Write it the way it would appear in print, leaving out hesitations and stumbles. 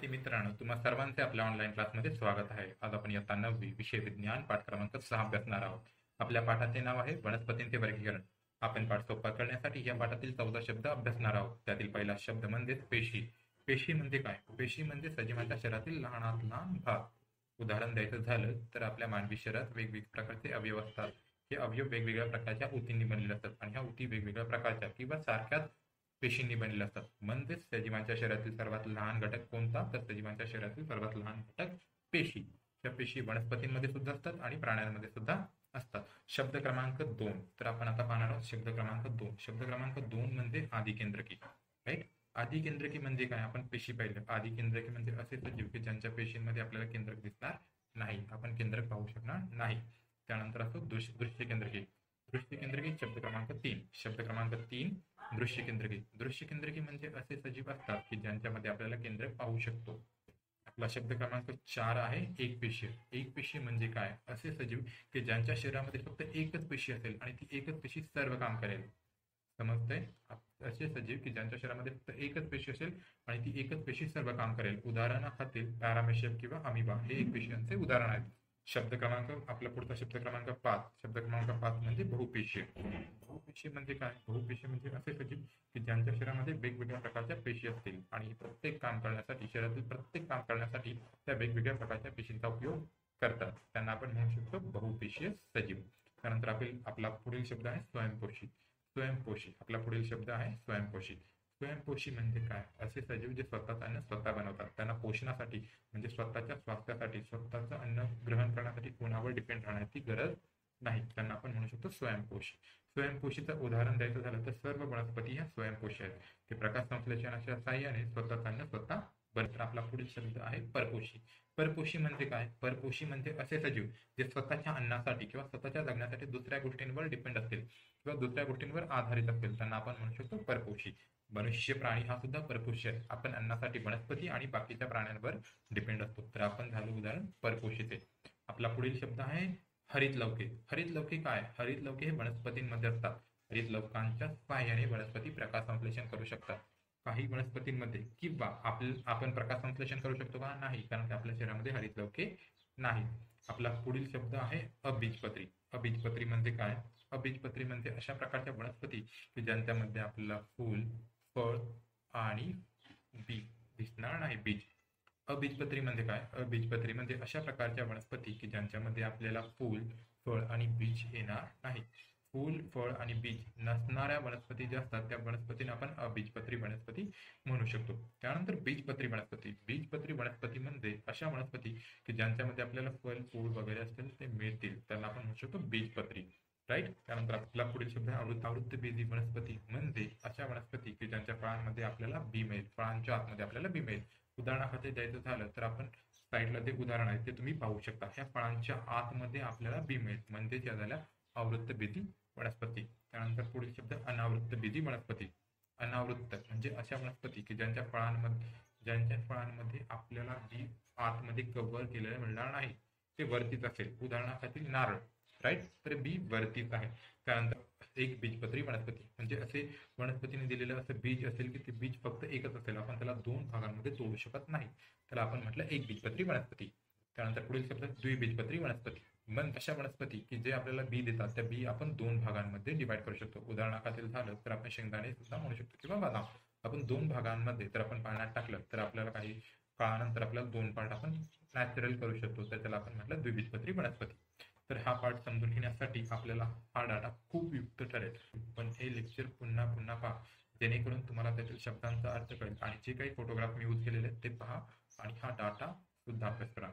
मित्रांनो, तुम्हा सर्वांचे आपल्या ऑनलाईन क्लासमध्ये स्वागत आहे. आज आपण इयत्ता 9वी विषय विज्ञान पाठ क्रमांक 6 अभ्यासणार आहोत. आपल्या पाठाचे नाव आहे वनस्पतींचे वर्गीकरण. आपण पाठ सोपा करण्यासाठी या पाठातील 14 शब्द अभ्यासणार आहोत. त्यातील पहिला शब्द म्हणजे पेशी. पेशी म्हणजे काय? पेशी म्हणजे सजीवांच्या शरीरातील लहानात लहान भाग. उदाहरण द्यायचं झालं तर आपल्या मानवी शरीरात वेगवेगळ्या प्रकारचे अवयव असतात. हे अवयव वेगवेगळ्या प्रकारच्या ऊतींनी बनलेले असतात आणि ह्या ऊती वेगवेगळ्या प्रकारच्या किंवा सारख्याच पेशींनी बनलेले असतात. म्हणजेच सजीवांच्या शरीरातील सर्वात लहान घटक कोणता? तर सजीवांच्या शरीरातील सर्वात लहान घटक पेशी. या पेशी वनस्पतींमध्ये सुद्धा असतात आणि प्राण्यांमध्ये सुद्धा असतात. शब्द क्रमांक 2. तर आपण आता पाहणार आहोत शब्द क्रमांक 2. शब्द क्रमांक 2 म्हणजे आदिकेंद्रकी. राईट. आदिकेंद्रकी म्हणजे काय? आपण पेशी पाहिलं. आदिकेंद्रकी म्हणजे असे सजीव की ज्यांच्या पेशींमध्ये आपल्याला केंद्रक दिसणार नाही, आपण केंद्रक पाहू शकणार नाही. त्यानंतर असतो दृश्य केंद्रकी. दृश्य केंद्रकी शब्द क्रमांक 3. शब्द क्रमांक 3 दृश्य केंद्रकी. दृश्य केंद्रकी म्हणजे असे सजीव असतात की ज्यांच्यामध्ये आपल्याला केंद्रक पाहू शकतो. आपला शब्द क्रमांक 4 आहे एकपेशीय. एकपेशीय म्हणजे काय? असे सजीव की ज्यांच्या शरीरामध्ये फक्त एकच पेशी असेल आणि ती एकच पेशी सर्व काम करेल. समजतंय? असे सजीव की ज्यांच्या शरीरामध्ये फक्त एकच पेशी असेल आणि ती एकच पेशी सर्व काम करेल. उदाहरणाखातील पॅरामेशियम किंवा अमिबा हे एकपेशीयांचे उदाहरण आहेत. शब्द क्रमांक आपला पुढचा शब्द क्रमांक 5. शब्द क्रमांक 5 म्हणजे बहुपेशीय. बहुपेशी म्हणजे काय? बहुपेशी म्हणजे असे सजीव की ज्यांच्या शरीरामध्ये वेगवेगळ्या प्रकारच्या पेशी असतील आणि प्रत्येक काम करण्यासाठी शरीरातील प्रत्येक काम करण्यासाठी त्या वेगवेगळ्या प्रकारच्या पेशींचा उपयोग करतात. त्यांना आपण म्हणू शकतो बहुपेशीय सजीव. त्यानंतर आपला पुढील शब्द आहे स्वयंपोषी. स्वयंपोषी. आपला पुढील शब्द आहे स्वयंपोषी. स्वयंपोषी म्हणजे काय? असे सजीव जे स्वतःच अन्न स्वतः बनवतात. त्यांना पोषणासाठी म्हणजे स्वतःच्या स्वास्थ्यासाठी स्वतःचं अन्न ग्रहण करण्यासाठी कोणावर डिपेंड राहण्याची गरज नाही. त्यांना आपण म्हणू शकतो स्वयंपोषी. स्वयंपोषीचं उदाहरण द्यायचं झालं तर सर्व वनस्पती ह्या स्वयंपोषी आहेत. ते प्रकाश संश्लेषणाच्या साहाय्याने स्वतःचं अन्न स्वतः बनवतात. आपला पुढील शब्द आहे परपोषी. परपोषी म्हणजे काय? परपोषी म्हणजे असे सजीव जे स्वतःच्या अन्नासाठी किंवा स्वतःच्या जगण्यासाठी दुसऱ्या गोष्टींवर डिपेंड असतील किंवा दुसऱ्या गोष्टींवर आधारित असतील. त्यांना आपण म्हणू शकतो परपोषी. मनुष्य प्राणी हा सुद्धा परपोषी आहे. आपण अन्नासाठी वनस्पती आणि बाकीच्या प्राण्यांवर डिपेंड असतो. तर आपण झालं उदाहरण परपोषीचे. आपला पुढील शब्द आहे हरितलवके. हरितलवके काय? हरितलवके हे वनस्पतींमध्ये असतात. हरितलवकांच्या सहाय्याने वनस्पती प्रकाश संश्लेषण करू शकतात. काही वनस्पतींमध्ये किंवा आपण प्रकाश संश्लेषण करू शकतो का? नाही, कारण आपल्या शरीरामध्ये हरितलवके नाही. आपला पुढील शब्द आहे अबीजपत्री. अबीजपत्री म्हणजे काय? अबीजपत्री म्हणजे अशा प्रकारच्या वनस्पती की ज्यांच्यामध्ये आपल्याला फूल, फळ आणि बी दिसणार नाही. बीज. अबीजपत्री म्हणजे काय? अबीजपत्री म्हणजे अशा प्रकारच्या वनस्पती की ज्यांच्यामध्ये आपल्याला फूल, फळ आणि बीज येणार नाही. फूल, फळ आणि बीज नसणाऱ्या वनस्पती ज्या असतात त्या वनस्पतींना आपण अबीजपत्री वनस्पती म्हणू शकतो. त्यानंतर बीजपत्री वनस्पती. बीजपत्री वनस्पती म्हणजे अशा वनस्पती की ज्यांच्यामध्ये आपल्याला फळ, फूल वगैरे असतील ते मिळतील. त्यांना आपण म्हणू शकतो बीजपत्री. राईट. त्यानंतर आपला पुढील शब्द आहे आवृत्तबीजी वनस्पती. म्हणजे अशा वनस्पती की ज्यांच्या फळांमध्ये आपल्याला बी मिळेल. फळांच्या आतमध्ये आपल्याला बी मिळेल. उदाहरणाखाली द्यायचं झालं तर आपण साईडला जे उदाहरण आहे ते तुम्ही पाहू शकता. ह्या फळांच्या आतमध्ये आपल्याला बी मिळेल म्हणजे त्या झाल्या आवृत्तबीजी वनस्पती. त्यानंतर पुढील शब्द अनावृत्तबीजी वनस्पती. अनावृत्त म्हणजे अशा वनस्पती की ज्यांच्या फळांमध्ये आपल्याला बी आतमध्ये कव्हर केलेलं मिळणार नाही, ते वरतीच असेल. उदाहरणाखाली नारळ. राईट. तर बी वरतीच आहे. त्यानंतर एक बीजपत्री वनस्पती म्हणजे असे वनस्पतीने दिलेलं असं बीज असेल की ते बीज फक्त एकच असेल, आपण त्याला 2 भागांमध्ये तोडू शकत नाही. त्याला आपण म्हटलं एक बीजपत्री वनस्पती. त्यानंतर पुढील शब्द द्विबीजपत्री वनस्पती. मग अशा वनस्पती की जे आपल्याला बी देतात त्या बी आपण 2 भागांमध्ये डिवाइड करू शकतो. उदाहरणाखाली झालं तर आपण शेंगदाणे सुद्धा म्हणू शकतो किंवा बदाम. आपण 2 भागांमध्ये तर आपण पाण्यात टाकलं तर आपल्याला काही काळानंतर आपल्याला 2 पार्ट आपण नॅचरल करू शकतो. तर त्याला आपण म्हटलं द्विबीजपत्री वनस्पती. तर हा पार्ट समजून घेण्यासाठी आपल्याला हा डाटा खूप उपयुक्त ठरेल. पण हे लेक्चर पुन्हा पुन्हा पहा जेणेकरून तुम्हाला त्यातील शब्दांचा अर्थ कळेल आणि जे काही फोटोग्राफ मी यूज केलेले ते पहा आणि हा डाटा सुद्धा अभ्यास करा.